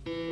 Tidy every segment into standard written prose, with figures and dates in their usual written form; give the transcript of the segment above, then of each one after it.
Doing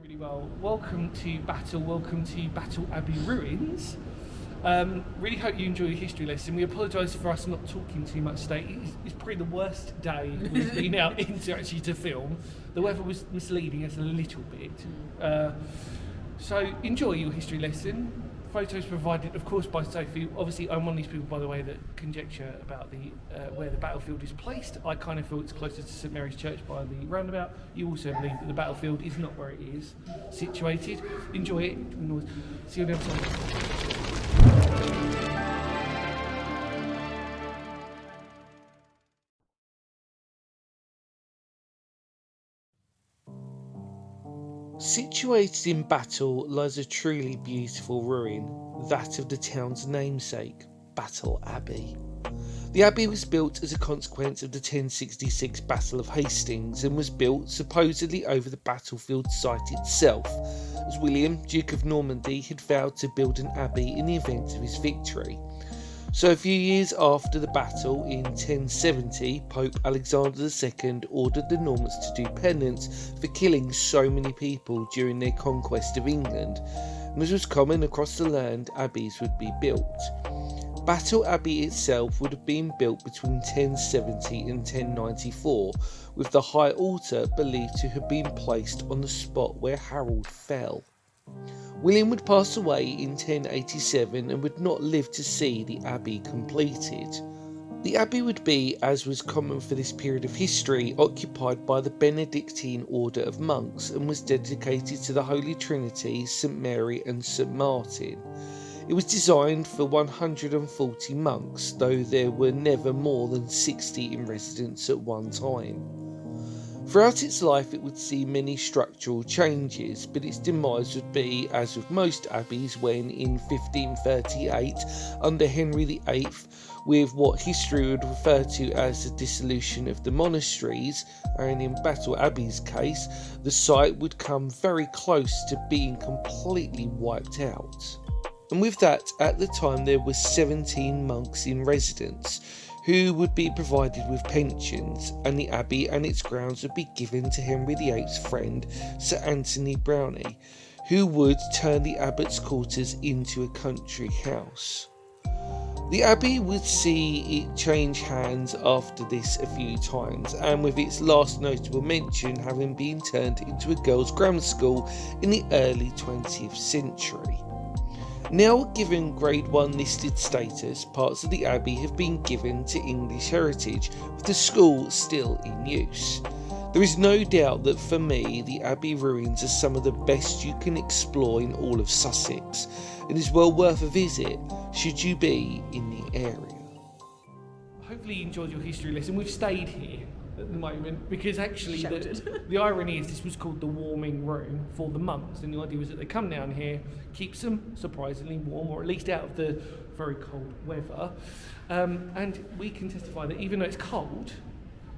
really well. Welcome to Battle Abbey Ruins. Really hope you enjoy your history lesson. We apologise for us not talking too much today. It's probably the worst day we've been out into actually to film. The weather was misleading us a little bit. So enjoy your history lesson. Photos provided, of course, by Sophie. Obviously, I'm one of these people, by the way, that conjecture about the where the battlefield is placed. I kind of feel it's closer to St Mary's Church by the roundabout. You also believe that the battlefield is not where it is situated. Enjoy it. See you on the other side. Situated in Battle lies a truly beautiful ruin, that of the town's namesake, Battle Abbey. The abbey was built as a consequence of the 1066 Battle of Hastings and was built supposedly over the battlefield site itself, as William, Duke of Normandy, had vowed to build an abbey in the event of his victory. So a few years after the battle, in 1070, Pope Alexander II ordered the Normans to do penance for killing so many people during their conquest of England, and as was common across the land, abbeys would be built. Battle Abbey itself would have been built between 1070 and 1094, with the high altar believed to have been placed on the spot where Harold fell. William would pass away in 1087 and would not live to see the abbey completed. The abbey would be, as was common for this period of history, occupied by the Benedictine order of monks and was dedicated to the Holy Trinity, St Mary and St Martin. It was designed for 140 monks, though there were never more than 60 in residence at one time. Throughout its life it would see many structural changes, but its demise would be, as with most abbeys, when in 1538, under Henry VIII, with what history would refer to as the dissolution of the monasteries, and in Battle Abbey's case, the site would come very close to being completely wiped out. And with that, at the time there were 17 monks in residence, who would be provided with pensions, and the abbey and its grounds would be given to Henry VIII's friend Sir Anthony Browne, who would turn the abbot's quarters into a country house. The abbey would see it change hands after this a few times, and with its last notable mention having been turned into a girls' grammar school in the early 20th century. Now given Grade 1 listed status, parts of the abbey have been given to English heritage, with the school still in use. There is no doubt that for me, the abbey ruins are some of the best you can explore in all of Sussex. It is well worth a visit, should you be in the area. Hopefully you enjoyed your history lesson. We've stayed here at the moment because actually the irony is this was called the warming room for the monks, and the idea was that they come down here, keeps them surprisingly warm, or at least out of the very cold weather, and we can testify that even though it's cold,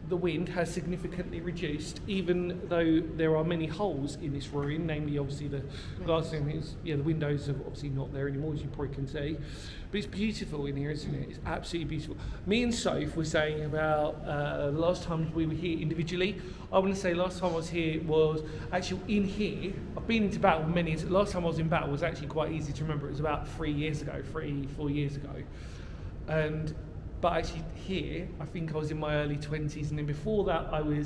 the wind has significantly reduced, even though there are many holes in this ruin, namely obviously the glass is, the windows are obviously not there anymore, as you probably can see. But it's beautiful in here, isn't it? It's absolutely beautiful. Me and Soph were saying about the last time we were here individually. I want to say last time I was here was actually in here. I've been into Battle many. Last time I was in Battle was actually quite easy to remember. It was about 4 years ago. But actually here, I think I was in my early 20s, and then before that I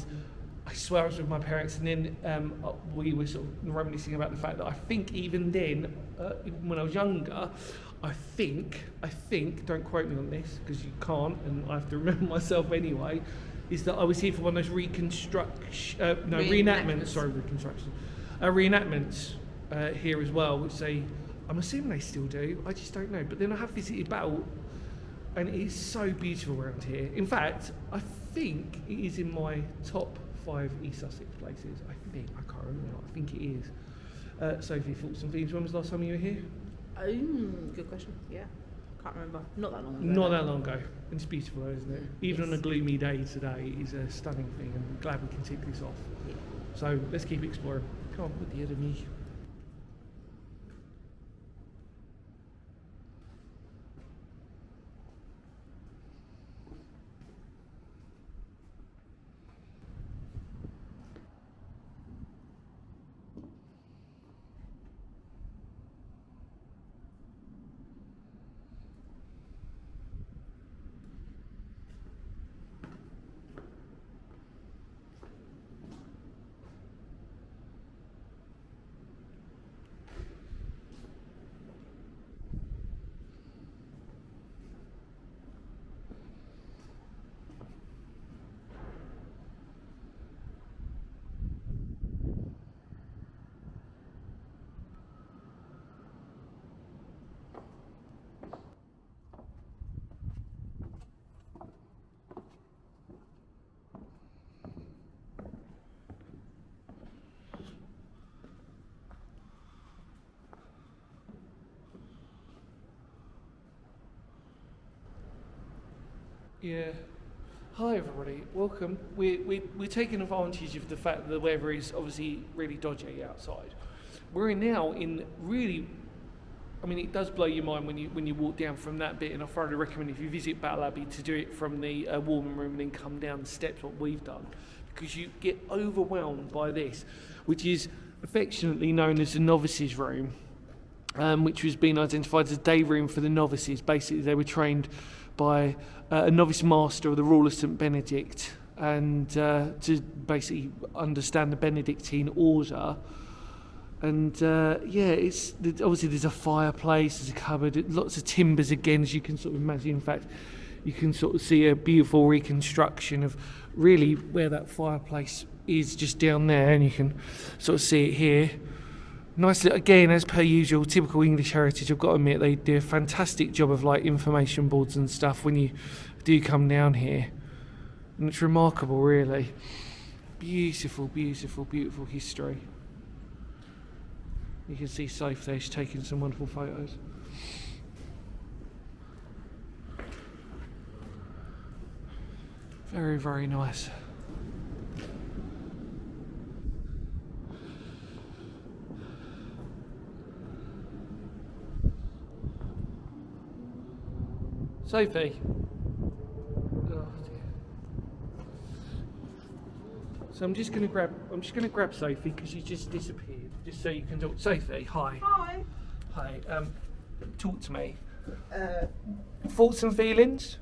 swear I was with my parents, and then we were sort of reminiscing about the fact that I think even then, when I was younger, I think, don't quote me on this, because you can't, and I have to remember myself anyway, is that I was here for one of those reenactments here as well, which I'm assuming they still do, I just don't know. But then I have visited Battle, and it is so beautiful around here. In fact, I think it is in my top 5 East Sussex places. I can't remember. I think it is. Sophie, thoughts and feelings. When was the last time you were here? Good question. Yeah, can't remember. Not that long ago. Not that long ago. And it's beautiful, though, isn't it? Even on a gloomy day today, it is a stunning thing, and I'm glad we can tick this off. Yeah. So let's keep exploring. Come on, with the enemy. Yeah. Hi everybody, welcome. We're taking advantage of the fact that the weather is obviously really dodgy outside. We're now in really, it does blow your mind when you walk down from that bit, and I thoroughly recommend if you visit Battle Abbey to do it from the warming room and then come down the steps, what we've done, because you get overwhelmed by this, which is affectionately known as the novices room, which was being identified as a day room for the novices. Basically, they were trained by a novice master of the rule of St Benedict, and to basically understand the Benedictine order. And it's obviously there's a fireplace, there's a cupboard, lots of timbers again, as you can sort of imagine. In fact, you can sort of see a beautiful reconstruction of really where that fireplace is, just down there, and you can sort of see it here. Nice, again, as per usual, typical English heritage. I've got to admit, they do a fantastic job of like information boards and stuff when you do come down here, and it's remarkable, really. Beautiful, beautiful, beautiful history. You can see Soph there, she's taking some wonderful photos. Very, very nice. Sophie. Oh dear. So I'm just gonna grab Sophie because she just disappeared. Just so you can talk. Sophie, hi. Hi. Hi. Talk to me. Thoughts and feelings?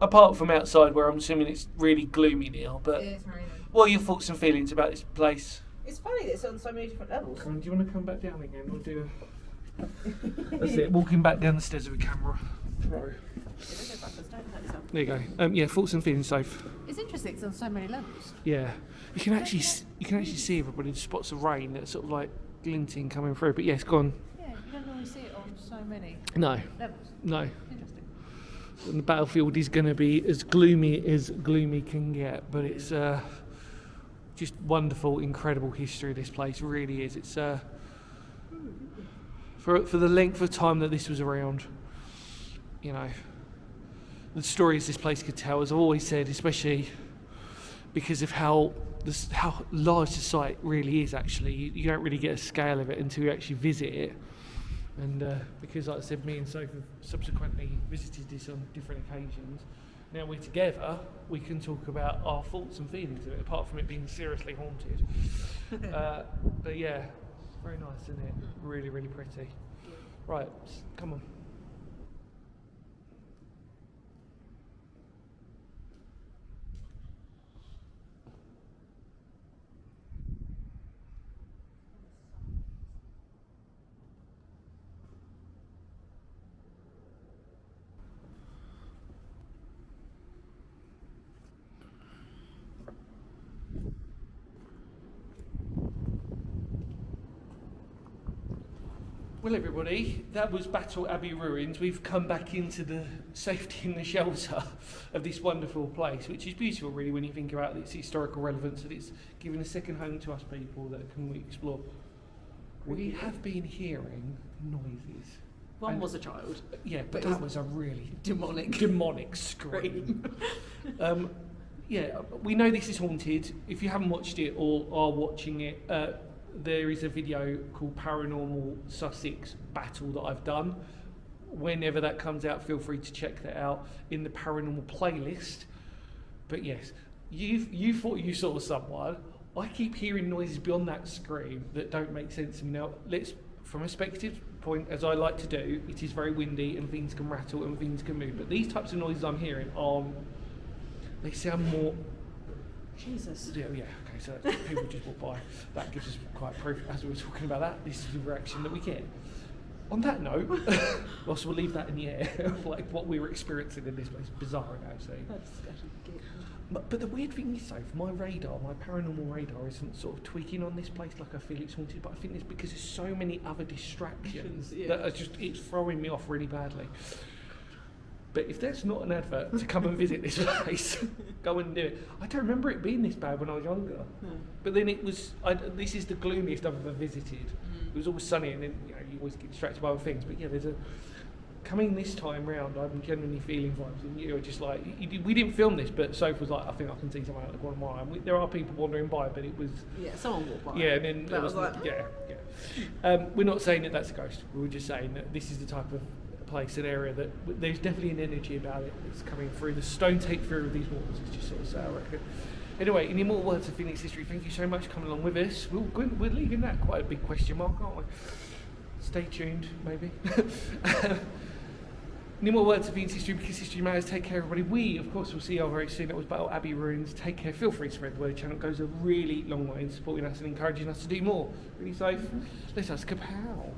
Apart from outside, where I'm assuming it's really gloomy now, but It is very nice. what are your thoughts and feelings about this place? It's funny that it's on so many different levels. Do you want to come back down again? We'll do That's it, walking back down the stairs with a camera. Right. There you go. Yeah, thoughts and feelings, Soph. It's interesting, it's on so many levels. Yeah. You can actually see everybody, the spots of rain that's sort of like glinting coming through. But yes, go on. Yeah, you don't normally see it on so many No. levels. No. Interesting. And the battlefield is going to be as gloomy can get, but it's just wonderful, incredible history. This place really is. It's for the length of time that this was around, you know, the stories this place could tell, as I've always said, especially because of how large the site really is. Actually, you don't really get a scale of it until you actually visit it. And because, like I said, me and Soph have subsequently visited this on different occasions, now we're together, we can talk about our thoughts and feelings of it, apart from it being seriously haunted. But yeah, very nice, isn't it? Really, really pretty. Right, come on. Well, everybody, that was Battle Abbey ruins. We've come back into the safety and the shelter of this wonderful place, which is beautiful, really, when you think about its historical relevance, and it's given a second home to us people that can explore. We have been hearing noises. One was a child. Yeah, but that was a really demonic scream. Yeah, we know this is haunted. If you haven't watched it or are watching it, there is a video called Paranormal Sussex Battle that I've done. Whenever that comes out, feel free to check that out in the paranormal playlist. But yes, you thought you saw someone. I keep hearing noises beyond that scream that don't make sense to me. Now, from a speculative point, as I like to do, it is very windy and things can rattle and things can move. But these types of noises I'm hearing they sound more... Jesus. Yeah, okay, so people just walk by. That gives us quite proof, as we were talking about that, this is the reaction that we get. On that note, whilst we'll leave that in the air, like what we were experiencing in this place, bizarre actually. But the weird thing is, though, my paranormal radar isn't sort of tweaking on this place like I feel it's haunted, but I think it's because there's so many other distractions that are it's throwing me off really badly. But if there's not an advert to come and visit this place, go and do it. I don't remember it being this bad when I was younger. But then it was, this is the gloomiest I've ever visited. It was always sunny, and then you always get distracted by other things. But yeah, coming this time round, I'm genuinely feeling vibes. And you're just like, we didn't film this, but Soph was like, I think I can see someone out of the corner of my eye. There are people wandering by, but it was... Yeah, someone walked by. Yeah, and then... That was like... Yeah. We're not saying that that's a ghost. We were just saying that this is the type of place, an area that there's definitely an energy about it that's coming through. The stone tape through of these walls is just sort of so, I reckon. Anyway, in immortal words of Phoenix history, thank you so much for coming along with us. We're leaving that quite a big question mark, aren't we? Stay tuned, maybe. In immortal words of Phoenix history, because history matters. Take care, everybody. We, of course, will see you very soon. That was Battle Abbey ruins. Take care. Feel free to spread the word. The channel goes a really long way in supporting us and encouraging us to do more. Really safe. Let's ask kapow.